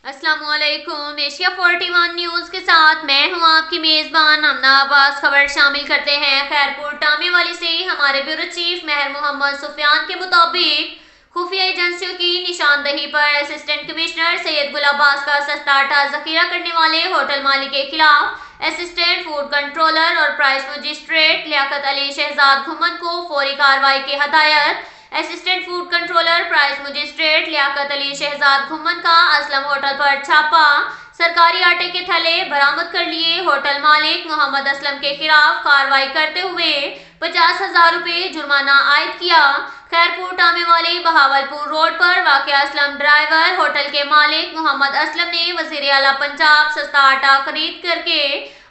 अस्सलाम वालेकुम। Asia 41 news के साथ मैं हूं आपकी मेजबान अमना अब्बास। खबर शामिल करते हैं खैरपुर टामेवाली से। हमारे ब्यूरो चीफ मेहर मोहम्मद सुफियान के मुताबिक खुफिया एजेंसियों की निशानदही पर असिस्टेंट कमिश्नर सैयद गुल अब्बास का सस्ता आटा जखीरा करने वाले होटल मालिक के खिलाफ असिस्टेंट फूड कंट्रोलर और प्राइस मजिस्ट्रेट लियाकत अली शहजाद घुमन को फौरी कार्रवाई की हदायत। Assistant food controller price magistrate Liaquat Ali Shahzad Ghuman का असलम होटल पर छापा। सरकारी आटे के थैले बरामद कर लिए। होटल मालिक मोहम्मद असलम के खिलाफ कार्रवाई करते हुए 50,000 रुपए जुर्माना आयद किया। खैरपुर टामेवाली बहावलपुर रोड पर वाक़या असलम ड्राइवर होटल के मालिक मोहम्मद असलम ने वज़ीर आला पंजाब सस्ता आटा खरीद करके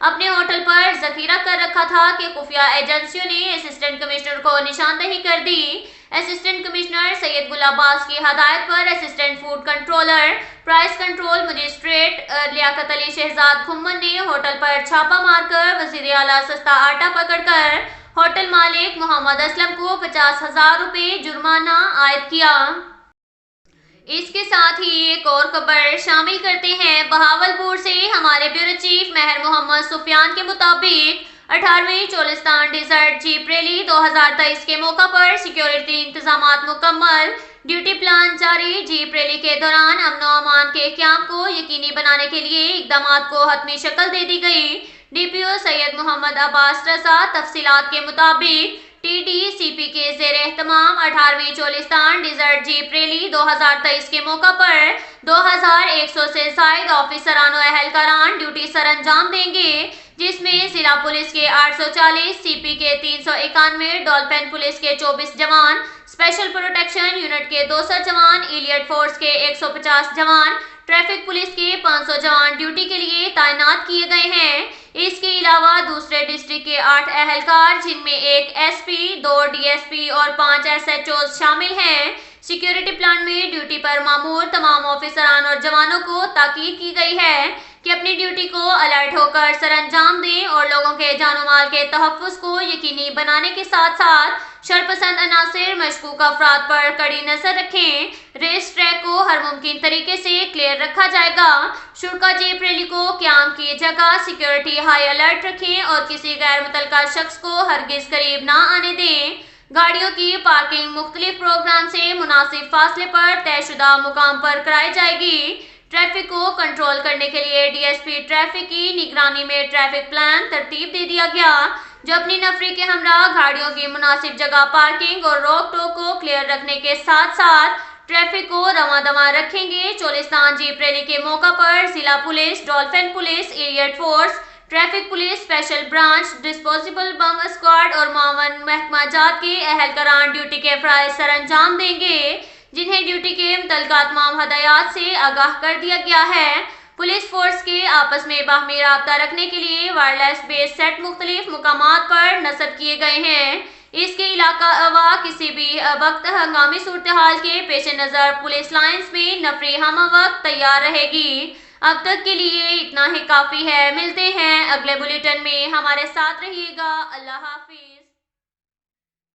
अपने होटल पर जखीरा कर रखा था कि खुफिया एजेंसियों ने असिस्टेंट कमिश्नर को निशानदही कर दी। असिस्टेंट कमिश्नर सैयद गुल अब्बास की हदायत पर assistant food controller price control magistrate Liaquat Ali Shahzad Ghuman ने होटल पर छापा मारकर वज़ीर आला सस्ता आटा पकड़कर होटल मालिक मोहम्मद असलम को 50,000 रुपए जुर्माना आयद किया। इसके साथ ही एक और खबर शामिल करते हैं बहावलपुर से। हमारे ब्यूरो चीफ मेहर मोहम्मद सुफियान के मुताबिक 18वीं चोलिस्तान डिजर्ट जीप रैली 2023 के मौका पर सिक्योरिटी इंतजामात मुकम्मल, ड्यूटी प्लान जारी। जीप रैली के दौरान अमन व अमान के क़याम को यकीनी बनाने के लिए इक़दामात को हतमी शक्ल दे दी गई। डीपीओ सैयद मोहम्मद अब्बास रजा तफसीलात के मुताबिक TDCP के ज़ेर एहतमाम 18वीं चोलिस्तान डिजर्ट जीप रैली 2023 के मौका पर 2100 से ज़ायद ऑफिसरान व एहलकारान ड्यूटी सर अंजाम देंगे, जिसमें जिला पुलिस के 840, CP के 391, डॉल्फिन पुलिस के 24 जवान, स्पेशल प्रोटेक्शन यूनिट के 200 जवान, इलियट फोर्स के 150 जवान, ट्रैफिक पुलिस के 500 जवान ड्यूटी के लिए तैनात किए गए हैं। इसके अलावा दूसरे डिस्ट्रिक्ट के 8 एहलकार, जिनमें 1 SP, 2 DSP और 5 SHOs शामिल हैं। सिक्योरिटी प्लान में ड्यूटी पर मामूर तमाम ऑफिसरान और जवानों को ताकीद की गई है कि अपनी ड्यूटी को अलर्ट होकर सर अंजाम दें और लोगों के जानो माल के तहफ़्फ़ुज़ को यकीनी बनाने के साथ साथ शरपसंद अनासिर मशकूक अफराद पर कड़ी नजर रखें। रेस ट्रैक को हर मुमकिन तरीके से क्लियर रखा जाएगा। शुरा जीप रैली को क़याम की जगह सिक्योरिटी हाई अलर्ट रखें और किसी गैर मुतल्लका शख्स को हरगिज करीब ना आने दें। गाड़ियों की पार्किंग मुख्तलिफ प्रोग्राम से मुनासिब फासले पर तयशुदा मुकाम पर कराई जाएगी। ट्रैफिक को कंट्रोल करने के लिए DSP ट्रैफिक की निगरानी में ट्रैफिक प्लान तरतीब दे दिया गया, जो अपनी नफरी के हमरा गाड़ियों की मुनासिब जगह पार्किंग और रोक टोक को क्लियर रखने के साथ साथ ट्रैफिक को रवां दवां रखेंगे। चोलिस्तान जीप रैली के मौका पर जिला police, dolphin police, elite force, traffic police, special branch, disposable bomb squad और मावन महकमा जात के एहलकारान ड्यूटी के फराइज सर अंजाम देंगे, जिन्हें ड्यूटी के मुतल्लिका तमाम हदायत से आगाह कर दिया गया है। पुलिस फोर्स के आपस में बाहमी राब्ता रखने के लिए वायरलेस बेस सेट मुख्तलिफ मुकामात पर नस्ब किए गए हैं। इसके अलावा किसी भी वक्त हंगामी सूरत हाल के पेश नज़र पुलिस लाइन्स में नफरी हम वक्त तैयार रहेगी। अब तक के लिए इतना ही काफ़ी है। मिलते हैं अगले बुलेटिन में, हमारे साथ रहिएगा। अल्लाह हाफिज।